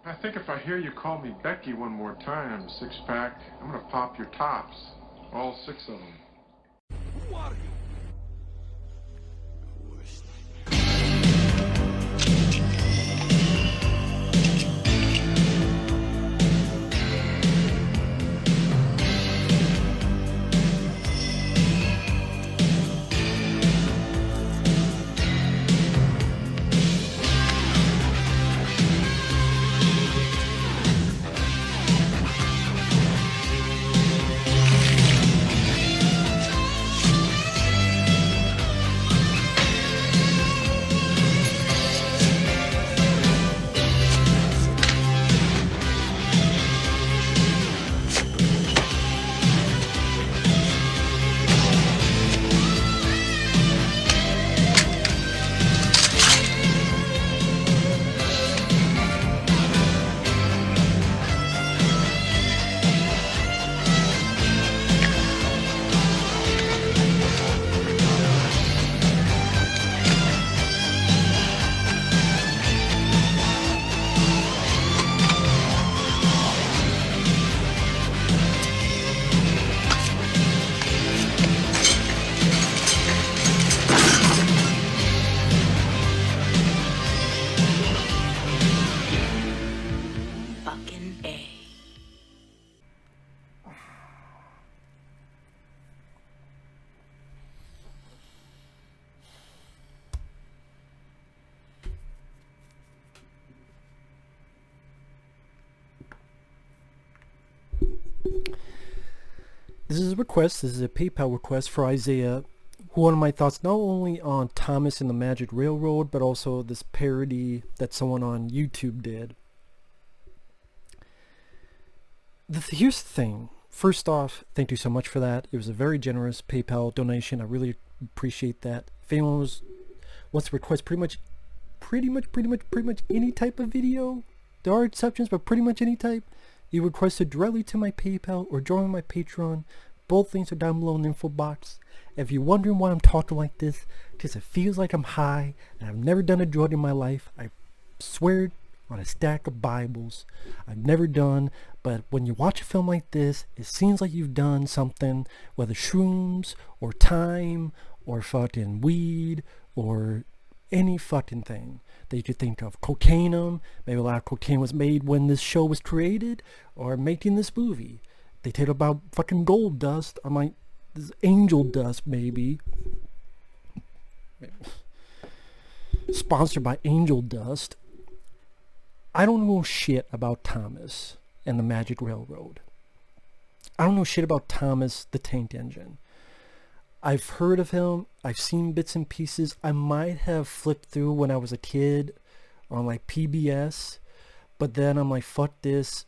I think if I hear you call me Becky one more time, six-pack, I'm gonna pop your tops. All six of them. Who are you? This is a request. This is a PayPal request for Isaiah. Who wanted my thoughts not only on Thomas and the Magic Railroad, but also this parody that someone on YouTube did. Here's the thing. First off, thank you so much for that. It was a very generous PayPal donation. I really appreciate that. If anyone wants to request pretty much any type of video, there are exceptions, but pretty much any type, you request it directly to my PayPal or join my Patreon. Both links are down below in the info box. If you're wondering why I'm talking like this, because it feels like I'm high and I've never done a drug in my life. I swear on a stack of Bibles I've never done, but when you watch a film like this, it seems like you've done something, whether shrooms or time or fucking weed or any fucking thing that you could think of. Cocaine, maybe a lot of cocaine was made when this show was created or making this movie. They talk about fucking gold dust, or this angel dust maybe. Sponsored by Angel Dust. I don't know shit about Thomas and the Magic Railroad. I don't know shit about Thomas the Tank Engine. I've heard of him. I've seen bits and pieces. I might have flipped through when I was a kid on like PBS, but then I'm like, fuck this.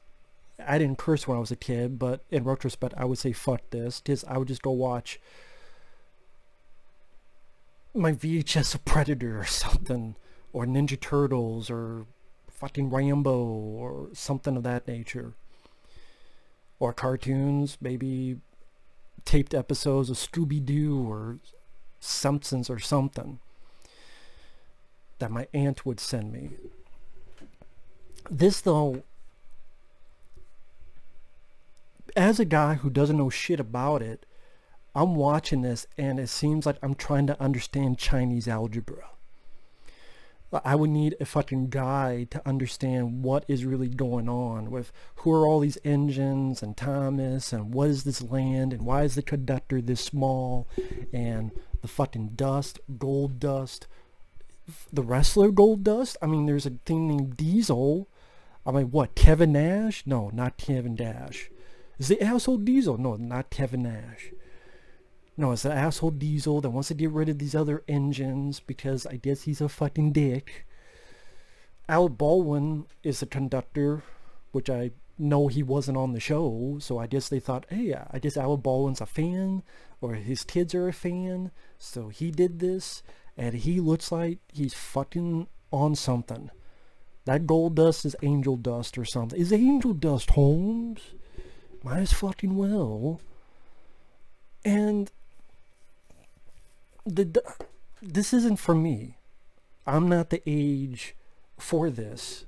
I didn't curse when I was a kid, but in retrospect, I would say fuck this, because I would just go watch my VHS of Predator or something, or Ninja Turtles, or fucking Rambo, or something of that nature. Or cartoons, maybe taped episodes of Scooby-Doo or Simpsons or something that my aunt would send me. This, though, as a guy who doesn't know shit about it, I'm watching this and it seems like I'm trying to understand Chinese algebra. I would need a fucking guide to understand what is really going on with who are all these engines and Thomas and what is this land and why is the conductor this small and the fucking dust, gold dust, the wrestler Gold Dust. I mean, there's a thing named Diesel. I mean, what, Kevin Nash? No, not Kevin Dash. Is the asshole Diesel? No, not Kevin Nash. No, it's the asshole Diesel that wants to get rid of these other engines because I guess he's a fucking dick. Alec Baldwin is the conductor, which I know he wasn't on the show, so I guess they thought, hey, I guess Alec Baldwin's a fan, or his kids are a fan, so he did this, and he looks like he's fucking on something. That gold dust is angel dust or something. Is angel dust, Holmes? Might as fucking well. And this isn't for me. I'm not the age for this.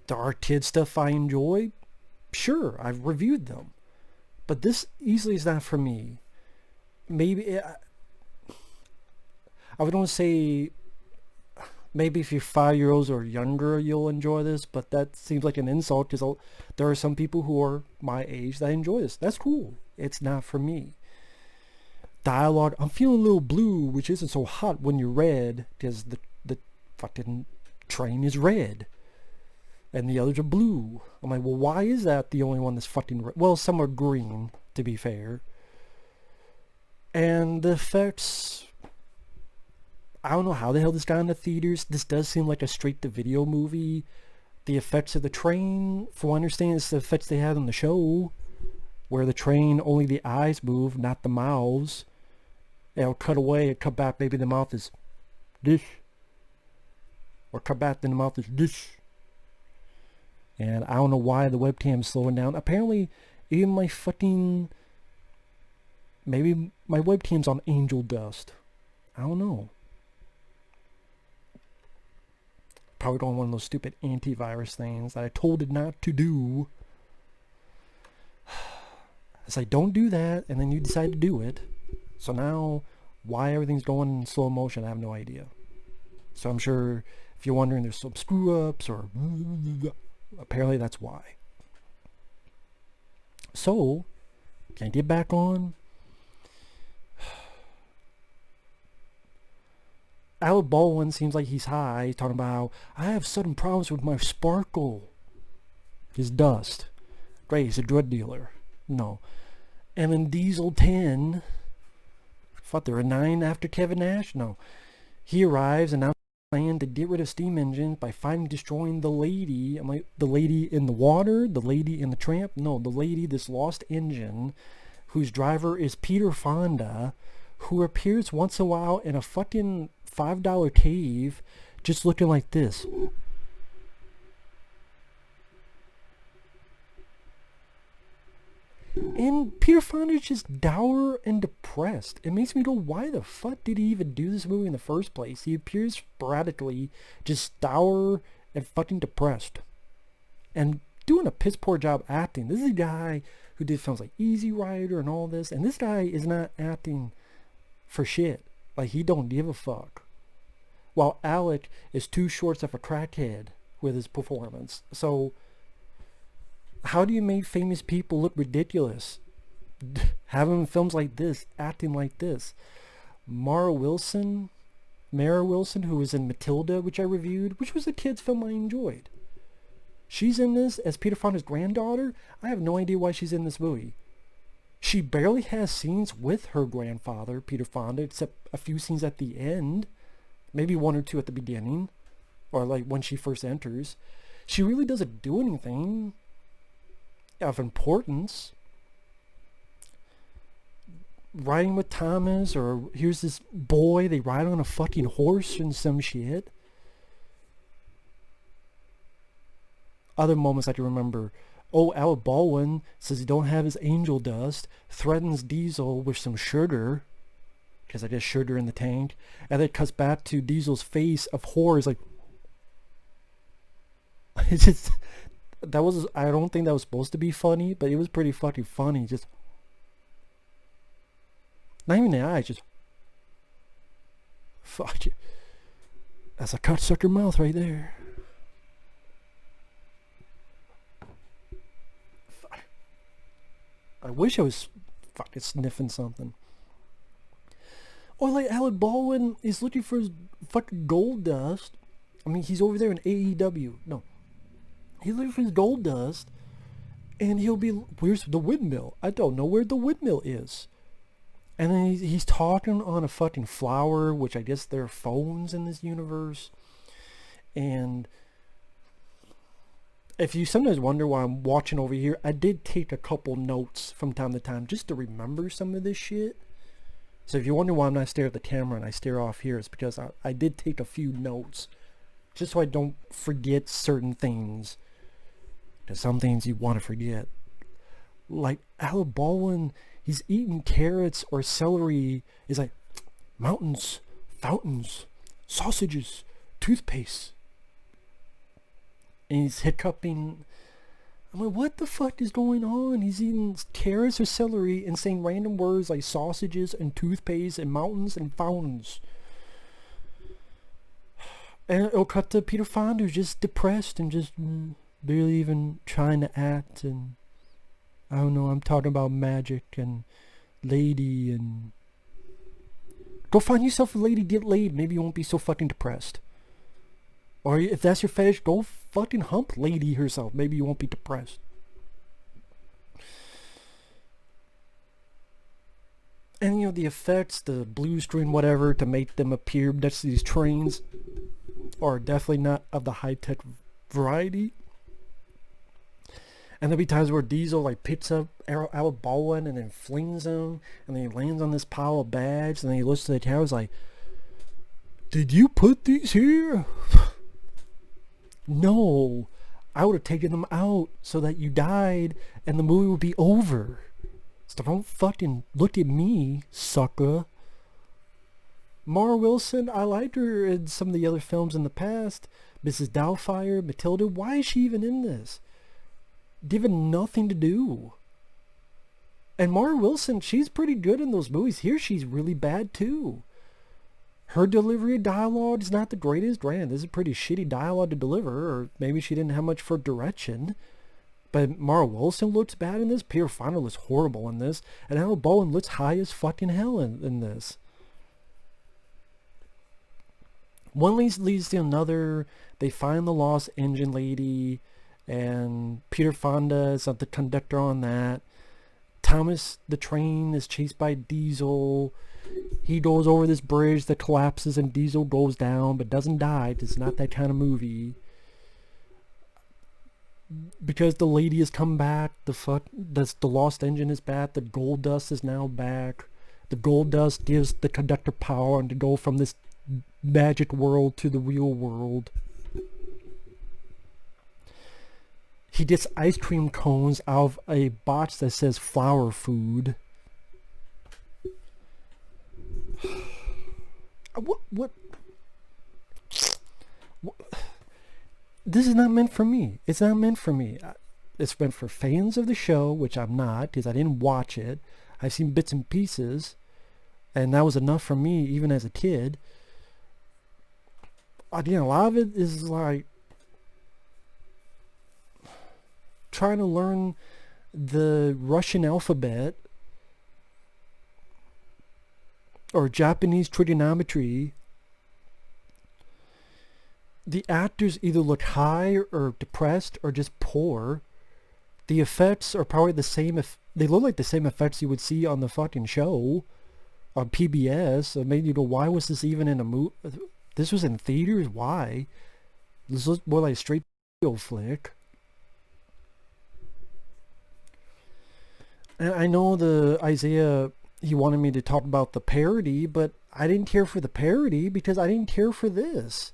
There are kid stuff I enjoy. Sure, I've reviewed them. But this easily is not for me. Maybe, I would want to say, maybe if you're 5-year-olds or younger, you'll enjoy this, but that seems like an insult because there are some people who are my age that enjoy this. That's cool. It's not for me. Dialogue, I'm feeling a little blue, which isn't so hot when you're red, because the fucking train is red. And the others are blue. I'm like, well, why is that the only one that's fucking red? Well, some are green, to be fair. And the effects, I don't know how the hell this got in the theaters. This does seem like a straight-to-video movie. The effects of the train, from what I understand, it's the effects they had on the show, where the train, only the eyes move, not the mouths. It'll cut away, it cut back, maybe the mouth is this. Or cut back, then the mouth is this. And I don't know why the webcam's slowing down. Apparently, even my fucking... Maybe my webcam's on angel dust. I don't know. Probably going one of those stupid antivirus things that I told it not to do. It's like, don't do that, and then you decide to do it. So now, why everything's going in slow motion, I have no idea. So I'm sure, if you're wondering, there's some screw-ups, or... Apparently that's why. So, can I get back on? Alec Baldwin seems like he's high. He's talking about how I have sudden problems with my sparkle. His dust. Great, he's a drug dealer. No. And then Diesel 10. What, there are 9 after Kevin Nash? No. He arrives and now plan to get rid of steam engines by finally destroying the lady. I'm like, the lady in the water? The lady in the tramp? No, the lady, this lost engine, whose driver is Peter Fonda, who appears once in a while in a fucking $5 cave, just looking like this. And Peter Fonda's just dour and depressed. It makes me go, why the fuck did he even do this movie in the first place? He appears sporadically just dour and fucking depressed. And doing a piss poor job acting. This is a guy who did films like Easy Rider and all this. And this guy is not acting for shit. Like, he don't give a fuck. While Alec is too short of a crackhead with his performance. So... how do you make famous people look ridiculous? Having films like this, acting like this. Mara Wilson, who was in Matilda, which I reviewed, which was a kid's film I enjoyed. She's in this as Peter Fonda's granddaughter. I have no idea why she's in this movie. She barely has scenes with her grandfather, Peter Fonda, except a few scenes at the end. Maybe 1 or 2 at the beginning. Or like when she first enters. She really doesn't do anything of importance. Riding with Thomas, or here's this boy, they ride on a fucking horse and some shit. Other moments I can remember. Oh, Alec Baldwin says he don't have his angel dust, threatens Diesel with some sugar, because I guess sugar in the tank, and then it cuts back to Diesel's face of horror. It's like, it's just... that was, I don't think that was supposed to be funny, but it was pretty fucking funny. Just not even the eyes, just fuck you. That's a cut sucker mouth right there. Fuck. I wish I was fucking sniffing something. Or like Alec Baldwin is looking for his fucking gold dust. I mean, he's over there in AEW. No. He's looking for his gold dust, and he'll be, where's the windmill? I don't know where the windmill is. And then he's talking on a fucking flower, which I guess there are phones in this universe. And if you sometimes wonder why I'm watching over here, I did take a couple notes from time to time just to remember some of this shit. So if you wonder why I'm not staring at the camera and I stare off here, it's because I did take a few notes just so I don't forget certain things. There's some things you want to forget. Like Alec Baldwin, he's eating carrots or celery. He's like, mountains, fountains, sausages, toothpaste. and he's hiccuping. I'm like, what the fuck is going on? He's eating carrots or celery and saying random words like sausages and toothpaste and mountains and fountains. And it'll cut to Peter Fonda, who's just depressed and just barely even trying to act. And I don't know, I'm talking about magic and lady and... Go find yourself a lady, get laid. Maybe you won't be so fucking depressed. Or if that's your fetish, go fucking hump lady herself. Maybe you won't be depressed. And you know, the effects, the blue screen, whatever, to make them appear next to these trains are definitely not of the high-tech variety. And there'll be times where Diesel like picks up Alec Baldwin and then flings him, and then he lands on this pile of bags, and then he looks to the camera like, "Did you put these here?" No, I would have taken them out so that you died and the movie would be over. So don't fucking look at me, sucker. Mara Wilson, I liked her in some of the other films in the past. Mrs. Doubtfire, Matilda, why is she even in this? Given nothing to do. And Mara Wilson, she's pretty good in those movies. Here she's really bad too. Her delivery of dialogue is not the greatest. Granted, this is pretty shitty dialogue to deliver, or maybe she didn't have much for direction. But Mara Wilson looks bad in this. Peter Fonda looks horrible in this. And Alec Baldwin looks high as fucking hell in this. One leads to another. They find the lost engine lady, and Peter Fonda is the conductor on that. Thomas the train is chased by Diesel. He goes over this bridge that collapses and Diesel goes down but doesn't die. It's not that kind of movie. Because the lady has come back, the lost engine is back, the gold dust is now back. The gold dust gives the conductor power and to go from this magic world to the real world. He gets ice cream cones out of a box that says flower food. What? This is not meant for me. It's not meant for me. It's meant for fans of the show, which I'm not, because I didn't watch it. I've seen bits and pieces, and that was enough for me, even as a kid. Again, a lot of it is like trying to learn the Russian alphabet or Japanese trigonometry. The actors either look high or depressed or just poor. The effects are probably the same. They look like the same effects you would see on the fucking show on PBS. It made you go, why was this even in a movie? This was in theaters? Why? This was more like a straight flick. And I know the Isaiah, he wanted me to talk about the parody, but I didn't care for the parody because I didn't care for this.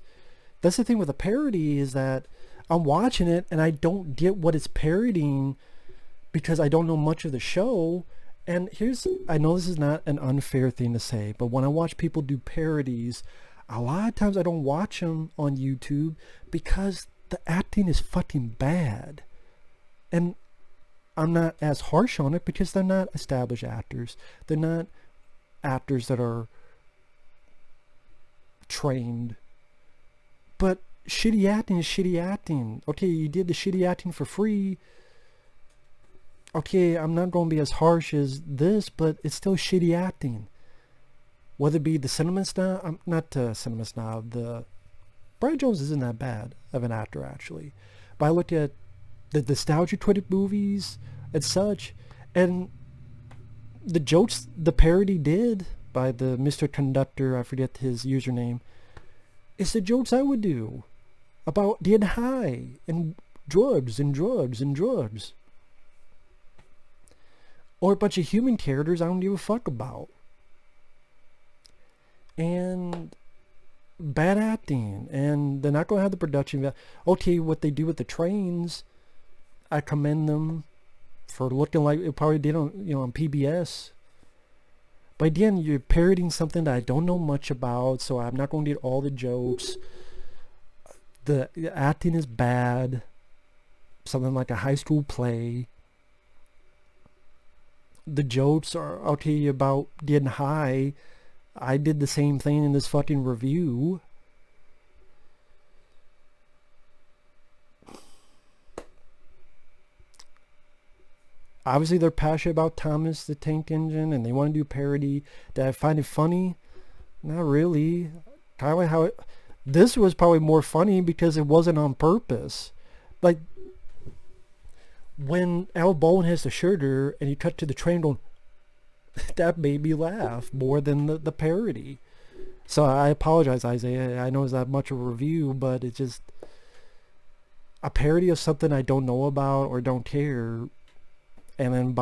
That's the thing with the parody, is that I'm watching it and I don't get what it's parodying because I don't know much of the show. And I know this is not an unfair thing to say, but when I watch people do parodies, a lot of times I don't watch them on YouTube because the acting is fucking bad. And I'm not as harsh on it because they're not established actors. They're not actors that are trained. But shitty acting is shitty acting. Okay, you did the shitty acting for free. Okay, I'm not going to be as harsh as this, but it's still shitty acting. Whether it be the cinema snob, cinema snob, the Brian Jones isn't that bad of an actor actually. But I looked at the nostalgia critic movies and such, and the jokes the parody did by the Mr. Conductor, I forget his username, it's the jokes I would do about getting high and drugs and drugs and drugs. Or a bunch of human characters I don't give a fuck about. And bad acting, and they're not going to have the production value. Okay, what they do with the trains, I commend them for looking like it probably did on, on PBS. But again, you're parodying something that I don't know much about, so I'm not going to get all the jokes. The acting is bad. Something like a high school play. The jokes are okay about getting high. I did the same thing in this fucking review. Obviously, they're passionate about Thomas the Tank Engine, and they want to do parody. Did I find it funny? Not really. Kind of like how this was probably more funny because it wasn't on purpose. Like, when Alec Baldwin has the sugar and you cut to the train going, that made me laugh more than the parody. So I apologize, Isaiah. I know it's not much of a review, but it's just a parody of something I don't know about or don't care. And then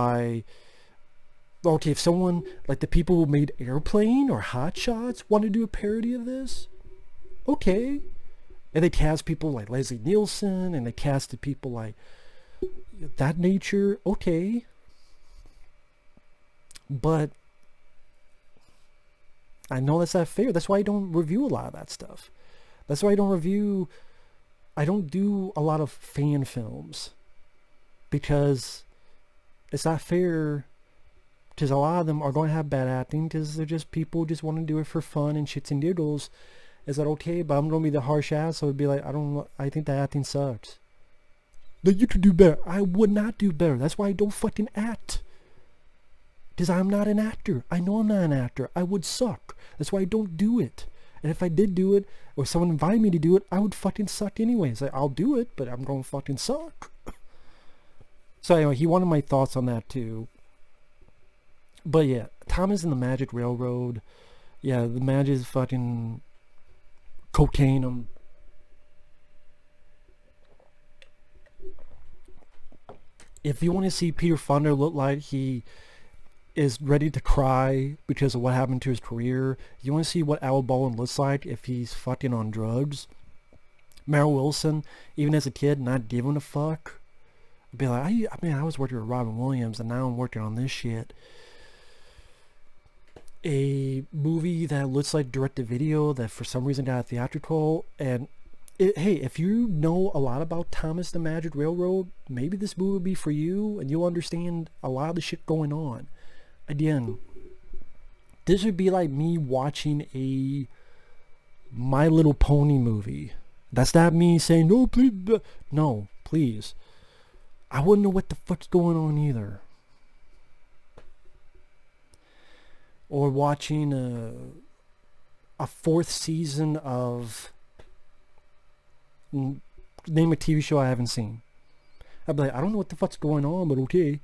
okay, if someone, like the people who made Airplane or Hot Shots want to do a parody of this, okay. And they cast people like Leslie Nielsen, and they casted people like that nature, okay. But I know that's not fair. That's why I don't review a lot of that stuff. That's why I don't do a lot of fan films. Because it's not fair, because a lot of them are going to have bad acting because they're just people who just want to do it for fun and shits and giggles. Is that okay? But I'm going to be the harsh ass, so it'd be like, I think the acting sucks. That you could do better. I would not do better. That's why I don't fucking act. Because I'm not an actor. I know I'm not an actor. I would suck. That's why I don't do it. And if I did do it, or someone invited me to do it, I would fucking suck anyways. Like, I'll do it, but I'm going to fucking suck. So anyway, he wanted my thoughts on that too. But yeah, Thomas and the Magic Railroad. Yeah, the magic is fucking cocaine. If you want to see Peter Fonda look like he is ready to cry because of what happened to his career, you want to see what Alec Baldwin looks like if he's fucking on drugs. Meryl Wilson, even as a kid, not giving a fuck. Be like, I was working with Robin Williams, and now I'm working on this shit. A movie that looks like direct-to-video that for some reason got a theatrical, and hey, if you know a lot about Thomas the Magic Railroad, maybe this movie will be for you, and you'll understand a lot of the shit going on. Again, this would be like me watching a My Little Pony movie. That's not me saying, no, please, no, please. I wouldn't know what the fuck's going on either. Or watching a fourth season of, name a TV show I haven't seen. I'd be like, I don't know what the fuck's going on, but okay.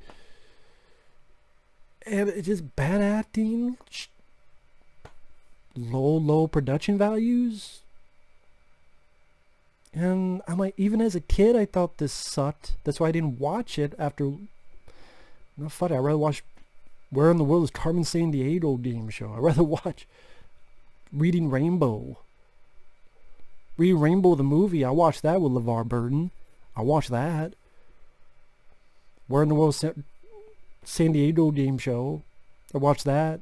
And it's just bad acting, low production values. And I'm like, even as a kid, I thought this sucked. That's why I didn't watch it after. No, fuck it. I'd rather watch Where in the World is Carmen Sandiego game show. I'd rather watch Reading Rainbow. Reading Rainbow, the movie. I watched that with LeVar Burton. I watched that. Where in the World is San Diego game show. I watched that.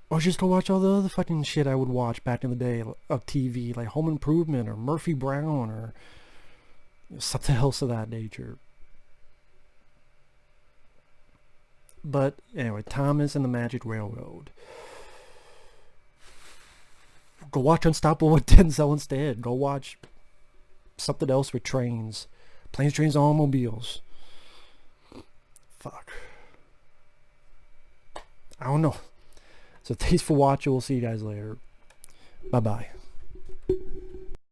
Or just go watch all the other fucking shit I would watch back in the day of TV, like Home Improvement or Murphy Brown or something else of that nature. But anyway, Thomas and the Magic Railroad. Go watch Unstoppable with Denzel instead. Go watch something else with trains. Planes, Trains, and Automobiles. Fuck. I don't know. So thanks for watching. We'll see you guys later. Bye-bye.